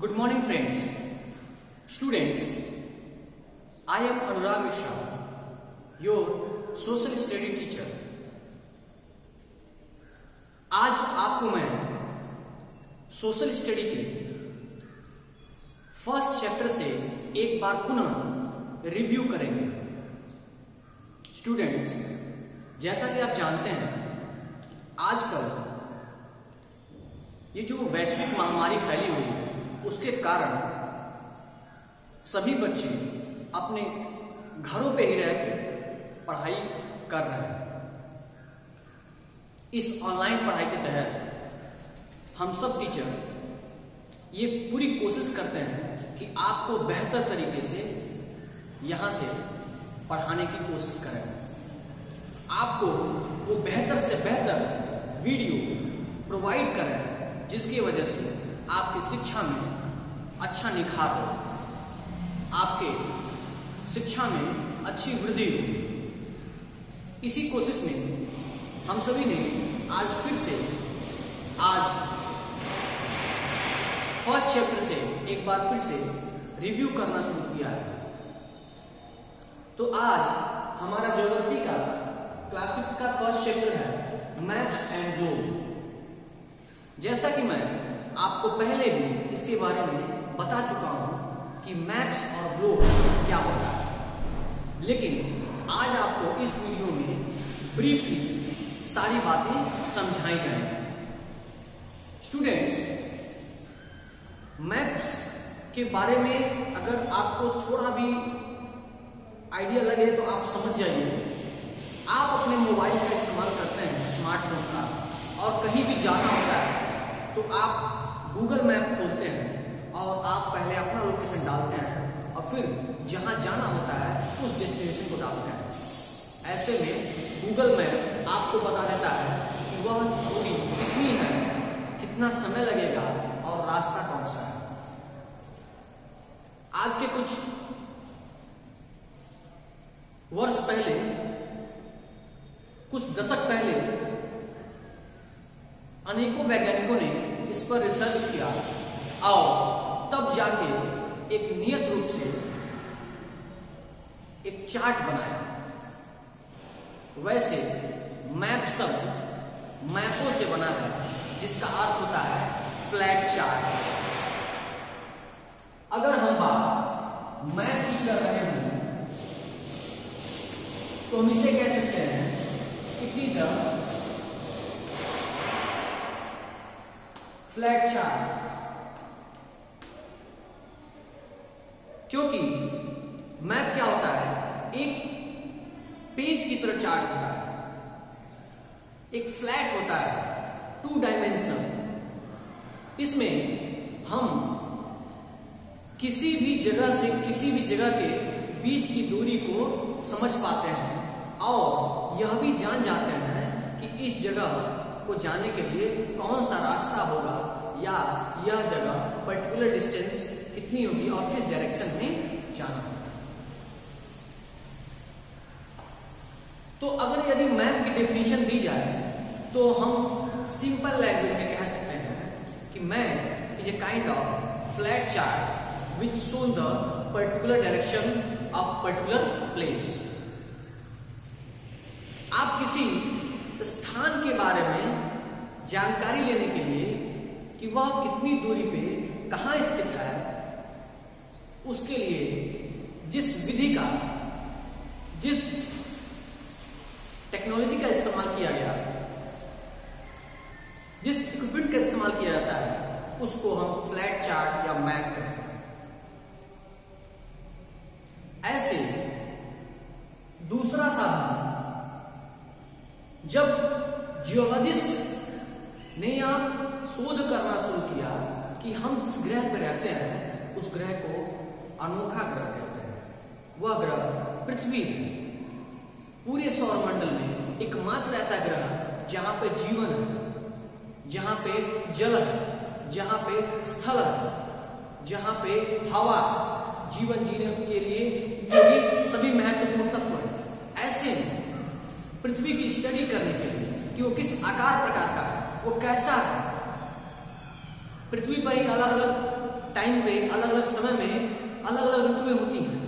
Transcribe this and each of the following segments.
Good morning, friends. Students, I am Anurag Mishra, your social study teacher. आज आपको मैं social study के first chapter से एक बार पुनः रिव्यू करेंगे। स्टूडेंट्स, जैसा कि आप जानते हैं, आजकल ये जो वैश्विक महामारी फैली हुई है उसके कारण सभी बच्चे अपने घरों पे ही रहकर पढ़ाई कर रहे हैं। इस ऑनलाइन पढ़ाई के तहत हम सब टीचर ये पूरी कोशिश करते हैं कि आपको बेहतर तरीके से यहाँ से पढ़ाने की कोशिश करें, आपको वो बेहतर से बेहतर वीडियो प्रोवाइड करें जिसकी वजह से आपकी शिक्षा में अच्छा निखार हो, आपके शिक्षा में अच्छी वृद्धि हो। इसी कोशिश में हम सभी ने आज फिर से फर्स्ट चैप्टर से एक बार फिर से रिव्यू करना शुरू किया है। तो आज हमारा ज्योग्राफी का क्लास 5 का फर्स्ट चैप्टर है मैप्स एंड ग्लोब। जैसा कि मैं आपको पहले भी इसके बारे में बता चुका हूं कि मैप्स और ग्लोब क्या होता है, लेकिन आज आपको इस वीडियो में ब्रीफली सारी बातें समझाई जाएंगी। स्टूडेंट्स, मैप्स के बारे में अगर आपको थोड़ा भी आइडिया लगे तो आप समझ जाइए। आप अपने मोबाइल का इस्तेमाल करते हैं, स्मार्टफोन का, और कहीं भी जाना होता है तो आप गूगल मैप खोलते हैं और आप पहले अपना लोकेशन डालते हैं और फिर जहां जाना होता है उस डेस्टिनेशन को डालते हैं। ऐसे में गूगल मैप आपको बता देता है कि वह दूरी कितनी है, कितना समय लगेगा और रास्ता कौन सा है। आज के कुछ वर्ष पहले, कुछ दशक पहले अनेकों वैज्ञानिकों ने इस पर रिसर्च किया और तब जाके एक नियत रूप से एक चार्ट बनाया। वैसे मैप सब मैपों से बना है जिसका अर्थ होता है फ्लैट चार्ट। अगर हम बात मैप की कर रहे हैं तो हम इसे कह सकते हैं it is a flat chart, क्योंकि मैप क्या होता है, एक पेज की तरह चार्ट होता है, एक फ्लैट होता है, 2 डायमेंशनल। इसमें हम किसी भी जगह से किसी भी जगह के बीच की दूरी को समझ पाते हैं और यह भी जान जाते हैं कि इस जगह को जाने के लिए कौन सा रास्ता होगा या यह जगह पर्टिकुलर डिस्टेंस कितनी होगी और किस डायरेक्शन में जाना होगा। तो अगर यदि मैप की डेफिनेशन दी जाए तो हम सिंपल लैंग्वेज में कह सकते हैं कि map is a kind of flat chart which show the particular direction of particular place. आप किसी स्थान के बारे में जानकारी लेने के लिए कि वह कितनी दूरी पे कहां स्थित है, उसके लिए जिस विधि का, जिस टेक्नोलॉजी का इस्तेमाल किया गया, जिस इक्विपमेंट का इस्तेमाल किया जाता है, उसको हम फ्लैट चार्ट या मैप कहते हैं। ऐसे दूसरा साधन, जब जियोलॉजिस्ट ने यह शोध करना शुरू किया कि हम जिस ग्रह पर रहते हैं उस ग्रह को अनोखा ग्रह कहते हैं। वह ग्रह पृथ्वी है। पूरे सौरमंडल में एकमात्र ऐसा ग्रह जहां पे जीवन है, जहां पे जल है, जहां पे स्थल है, जहां पे हवा, जीवन जीने के लिए उपयोगी सभी महत्वपूर्ण तत्व है। ऐसे में पृथ्वी की स्टडी करने के लिए कि वो किस आकार प्रकार का है, वो कैसा है, पृथ्वी पर ही अलग अलग टाइम पे, अलग अलग समय में अलग अलग ऋतुएं होती हैं।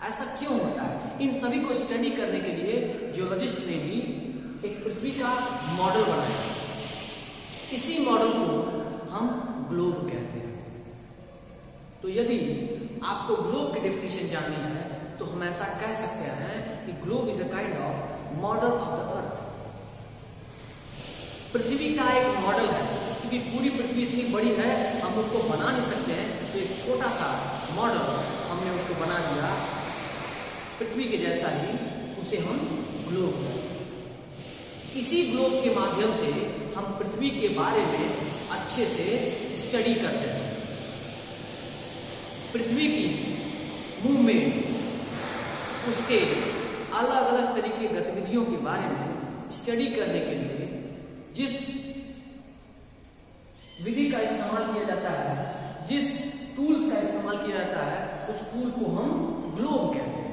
ऐसा क्यों होता है? इन सभी को स्टडी करने के लिए जियोलॉजिस्ट ने भी एक पृथ्वी का मॉडल बनाया। इसी मॉडल को हम ग्लोब कहते हैं। तो यदि आपको ग्लोब की डेफिनेशन जाननी है तो हम ऐसा कह सकते हैं कि globe is a kind of model of the earth. पृथ्वी का एक मॉडल है, क्योंकि पूरी पृथ्वी इतनी बड़ी है हम उसको बना नहीं सकते हैं, तो एक छोटा सा मॉडल हमने उसको बना दिया पृथ्वी के जैसा ही, उसे हम ग्लोब कहते हैं। इसी ग्लोब के माध्यम से हम पृथ्वी के बारे में अच्छे से स्टडी करते हैं। पृथ्वी की मूवमेंट, उसके अलग अलग तरीके गतिविधियों के बारे में स्टडी करने के लिए जिस विधि का इस्तेमाल किया जाता है, जिस टूल्स का इस्तेमाल किया जाता है, उस टूल को हम ग्लोब कहते हैं।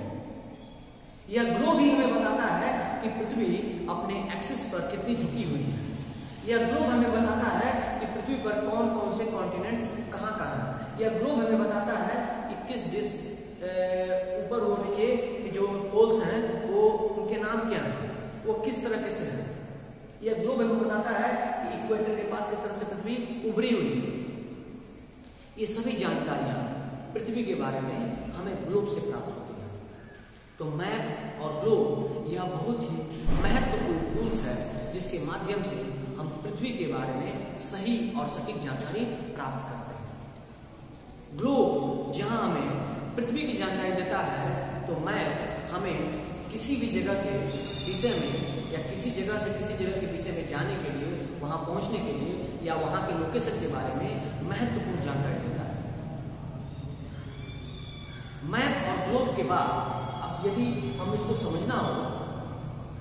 यह ग्लोब ही हमें बताता है कि पृथ्वी अपने एक्सिस पर कितनी झुकी हुई है। यह ग्लोब हमें बताता है कि पृथ्वी पर कौन कौन से कॉन्टिनेंट्स कहाँ कहाँ हैं। यह ग्लोब हमें बताता है कि किस डिश ऊपर और नीचे जो पोल्स हैं वो उनके नाम क्या हैं, वो किस तरह से हैं। यह ग्लोब हमें बताता है कि इक्वेटर के पास किस तरह से पृथ्वी उभरी हुई है। ये सभी जानकारियां पृथ्वी के बारे में हमें ग्लोब से प्राप्त होती है। तो मैप और ग्लोब यह बहुत ही महत्वपूर्ण टूल्स है जिसके माध्यम से हम पृथ्वी के बारे में सही और सटीक जानकारी प्राप्त करते हैं। ग्लोब जहां हमें पृथ्वी की जानकारी देता है, तो मैप हमें किसी भी जगह के विषय में या किसी जगह से किसी जगह के विषय में जाने के लिए, वहां पहुंचने के लिए या वहां के लोकेशन के बारे में महत्वपूर्ण जानकारी देता है। मैप और ग्लोब के बाद अब यदि हम इसको समझना हो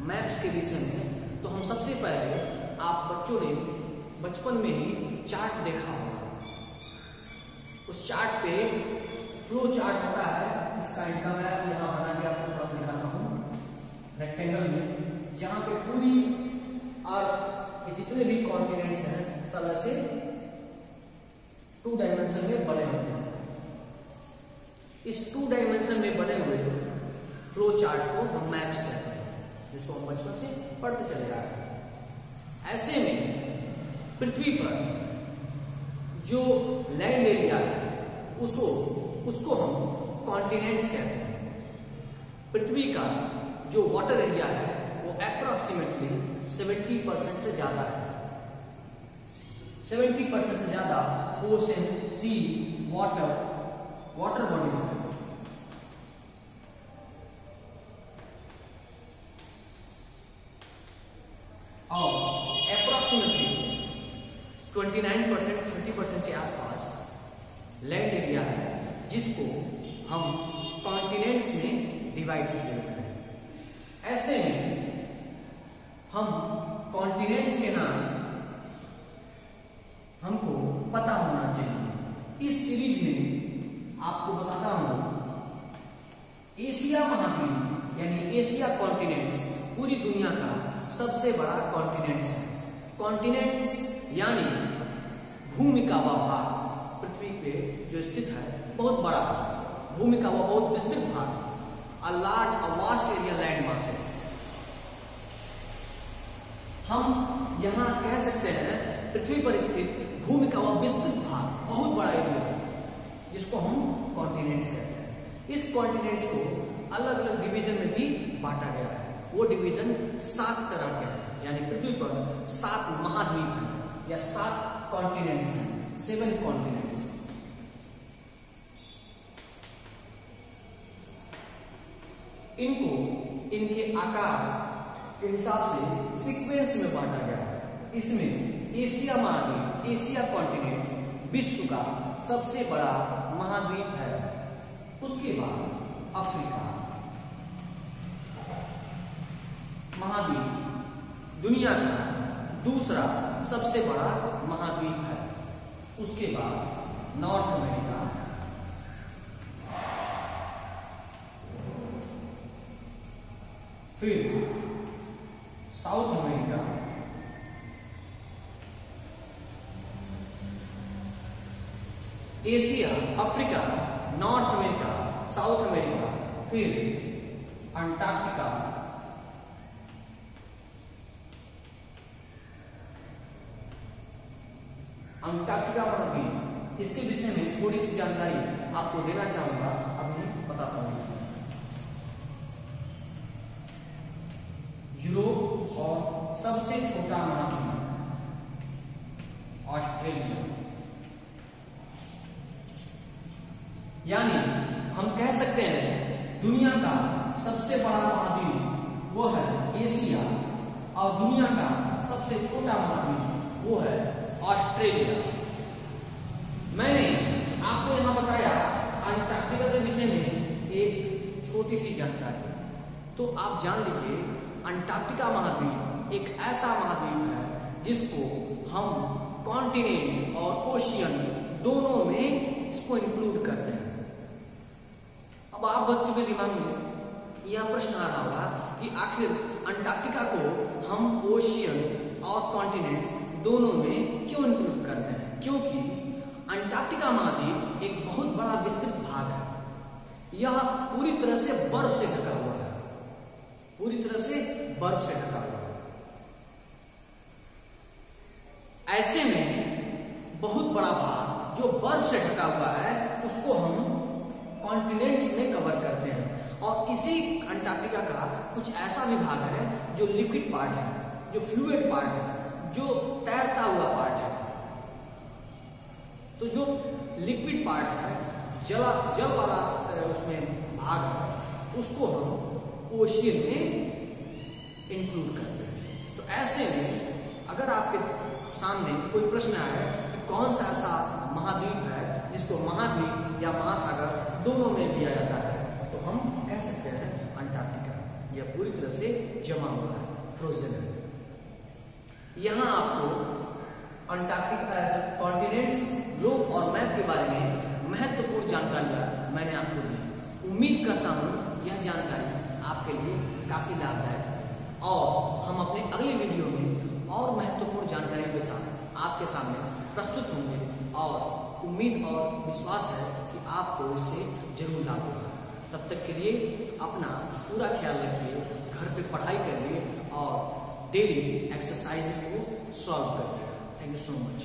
मैप्स के विषय में, तो हम सबसे पहले, आप बच्चों ने बचपन में ही चार्ट देखा होगा। उस चार्ट पे फ्लो चार्ट होता है। इसका इनका मैं यहाँ बना के आपको थोड़ा सा दिखाता हूँ रेक्टेंगल में, जहाँ पे पूरी अर्थ के जितने भी कॉन्टिनेंट्स हैं सब ऐसे 2 डायमेंशन में बने होते हैं। इस 2 डायमेंशन में बने हुए फ्लो चार्ट को हम मैप्स कहते हैं, जिसको हम बचपन से पढ़ते चले आ रहे हैं। ऐसे में पृथ्वी पर जो लैंड एरिया है उसको हम कॉन्टिनेंट्स कहते हैं। पृथ्वी का जो वाटर एरिया है वो अप्रोक्सीमेटली 70% से ज्यादा है। 70% से ज्यादा ओशन, सी, वाटर बॉडीज है। और अप्रोक्सीमेटली 29%, 30% के आसपास लैंड एरिया है, जिसको हम कॉन्टिनेंट्स में डिवाइड किए हुए हैं। ऐसे में हम कॉन्टिनेंट्स के नाम हमको पता होना चाहिए। इस सीरीज में आपको बताता हूं, एशिया महाद्वीप यानी एशिया कॉन्टिनेंट्स पूरी दुनिया का सबसे बड़ा कॉन्टिनेंट्स है। कॉन्टिनेंट्स यानी भूमि का वह भाग पृथ्वी पे जो स्थित है, बहुत बड़ा भूमि का वह बहुत विस्तृत भाग, a vast area land masses. हम यहां कह सकते हैं पृथ्वी पर स्थित भूमि का वह विस्तृत भाग, बहुत बड़ा एरिया, जिसको हम कॉन्टिनेंट्स कहते हैं। इस कॉन्टिनेंट्स को अलग अलग डिवीजन में भी बांटा गया है। वो डिवीजन 7 तरह के हैं, यानी पृथ्वी पर 7 महाद्वीप हैं या 7 कॉन्टिनेंट्स हैं, 7 कॉन्टिनेंट्स। इनको इनके आकार के हिसाब से सीक्वेंस में बांटा गया है। इसमें एशिया महाद्वीप, एशिया कॉन्टिनेंट विश्व का सबसे बड़ा महाद्वीप है। उसके बाद अफ्रीका महाद्वीप दुनिया का दूसरा सबसे बड़ा महाद्वीप है। उसके बाद नॉर्थ अमेरिका, फिर south America, Asia, Africa, north America, south America, फिर अंटार्कटिका, अंटार्कटिका महाद्वीप, इसके विषय में थोड़ी सी जानकारी आपको देना चाहूंगा, अभी बताता हूं। यूरोप और सबसे छोटा महाद्वीप ऑस्ट्रेलिया, यानी हम कह सकते हैं दुनिया का सबसे बड़ा महाद्वीप वो है एशिया और दुनिया का सबसे छोटा महाद्वीप वो है ऑस्ट्रेलिया। मैंने आपको यहां बताया अंटार्कटिका के विषय में एक छोटी सी जानकारी, तो आप जान लीजिए अंटार्कटिका महाद्वीप एक ऐसा महाद्वीप है जिसको हम कॉन्टिनेंट और ओशियन दोनों में इसको इंक्लूड करते हैं। अब आप बच्चों के दिमाग में यह प्रश्न आ रहा होगा कि आखिर अंटार्कटिका को हम ओशियन और कॉन्टिनेंट्स दोनों में क्यों इंक्लूड करते हैं? क्योंकि अंटार्कटिका महाद्वीप एक बहुत बड़ा विस्तृत भाग है। यह पूरी तरह से बर्फ से ढका हुआ है, पूरी तरह से बर्फ से ढका हुआ है। ऐसे में बहुत बड़ा भाग जो बर्फ से ढका हुआ है उसको हम कॉन्टिनेंट्स में कवर करते हैं, और इसी अंटार्कटिका का कुछ ऐसा भी भाग है जो लिक्विड पार्ट है, जो फ्लूइड पार्ट है, जो तैरता हुआ पार्ट है। तो जो लिक्विड पार्ट है, जल वाला उसमें भाग है, उसको हम ओशियन में इंक्लूड करते हैं। तो ऐसे में अगर आपके सामने कोई प्रश्न आए कि कौन सा ऐसा महाद्वीप है जिसको महाद्वीप या महासागर दोनों में दिया जाता है, तो हम कह सकते हैं अंटार्कटिका। यह पूरी तरह से जमा हुआ है, फ्रोजन है। यहां आपको अंटार्कटिका कॉन्टिनेंट्स, ग्लोब और मैप के बारे में महत्वपूर्ण जानकारियां मैंने आपको दी। उम्मीद करता हूं यह जानकारी आपके लिए काफी लाभदायक, और हम अपने अगले वीडियो में और महत्वपूर्ण जानकारियों के साथ आपके सामने प्रस्तुत होंगे, और उम्मीद और विश्वास है कि आपको इससे जरूर लाभ होगा। तब तक के लिए अपना पूरा ख्याल रखिए, घर पे पढ़ाई करिए और डेली एक्सरसाइज को सॉल्व करिए। Thank you so much.